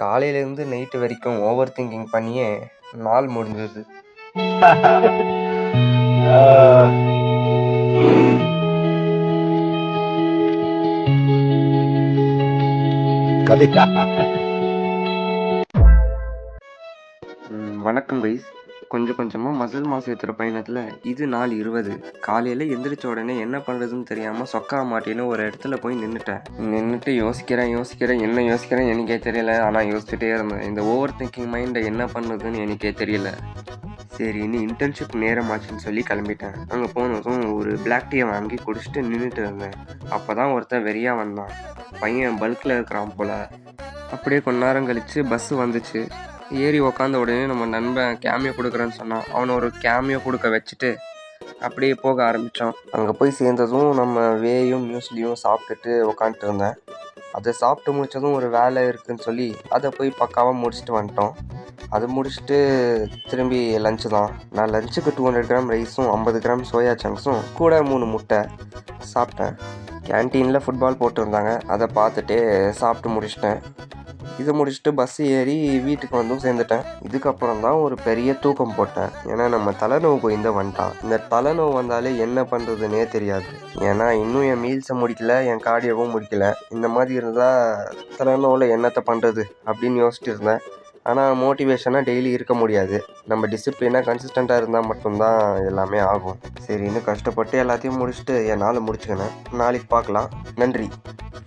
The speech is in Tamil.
காலையிலேருந்து நைட்டு வரைக்கும் ஓவர் திங்கிங் பண்ணியே நாள் முடிஞ்சது. வணக்கம் கைஸ். கொஞ்சம் கொஞ்சமாக மசில் மாஸ் ஏற்றுற பயணத்தில் இது நாள் 20. காலையில் எந்திரிச்ச உடனே என்ன பண்ணுறதுன்னு தெரியாமல் சொக்கா மாட்டின்னு ஒரு இடத்துல போய் நின்றுட்டு யோசிக்கிறேன் என்ன யோசிக்கிறேன் எனக்கே தெரியல. ஆனால் யோசிச்சுட்டே இருந்தேன். இந்த ஓவர் திங்கிங் மைண்டை என்ன பண்ணுறதுன்னு எனக்கே தெரியல. சரி, இன்னும் இன்டர்ன்ஷிப் நேரம் ஆச்சுன்னு சொல்லி கிளம்பிட்டேன். அங்கே போனதும் ஒரு பிளாக் டீயை வாங்கி குடிச்சிட்டு நின்றுட்டு இருந்தேன். அப்போ தான் ஒருத்தன் வெறியாக வந்தான். பையன் பல்கில் இருக்கிறான் போல். அப்படியே கொஞ்ச நேரம் கழித்து பஸ்ஸு வந்துச்சு. ஏறி உக்காந்த உடனே நம்ம நண்பன் கேமியோ கொடுக்குறேன்னு சொன்னான். அவனை ஒரு கேமியோ கொடுக்க வச்சுட்டு அப்படியே போக ஆரம்பித்தான். அங்கே போய் சேர்ந்ததும் நம்ம வேயும் மியூஸ்லியும் சாப்பிட்டுட்டு உக்காந்துட்டு இருந்தேன். அதை சாப்பிட்டு முடித்ததும் ஒரு வேலை இருக்குதுன்னு சொல்லி அதை போய் பக்காவாக முடிச்சுட்டு வந்துட்டோம். அது முடிச்சுட்டு திரும்பி லஞ்சு தான். நான் லஞ்சுக்கு 200 கிராம் ரைஸும் 50 கிராம் சோயா சங்க்ஸும் கூட 3 முட்டை சாப்பிட்டேன். கேன்டீனில் ஃபுட்பால் போட்டிருந்தாங்க. அதை பார்த்துட்டே சாப்பிட்டு முடிச்சிட்டேன். இதை முடிச்சுட்டு பஸ்ஸு ஏறி வீட்டுக்கு வந்தும் சேர்ந்துட்டேன். இதுக்கப்புறம் தான் ஒரு பெரிய தூக்கம் போட்டேன். ஏன்னா நம்ம தலைநோவு போயிருந்த வந்துட்டான். இந்த தலைநோவு வந்தாலே என்ன பண்ணுறதுனே தெரியாது. ஏன்னா இன்னும் என் மீல்ஸை முடிக்கல, என் கார்டியோவும் முடிக்கல. இந்த மாதிரி இருந்தால் தலைநோவில் என்னத்தை பண்ணுறது அப்படின்னு யோசிச்சுட்டு இருந்தேன். ஆனால் மோட்டிவேஷனாக டெய்லி இருக்க முடியாது. நம்ம டிசிப்ளினாக கன்சிஸ்டண்ட்டாக இருந்தால் மட்டும்தான் எல்லாமே ஆகும். சரி, இன்னும் கஷ்டப்பட்டு எல்லாத்தையும் முடிச்சுட்டு என் நாளை முடிச்சுக்கினேன். நாளைக்கு பார்க்கலாம். நன்றி.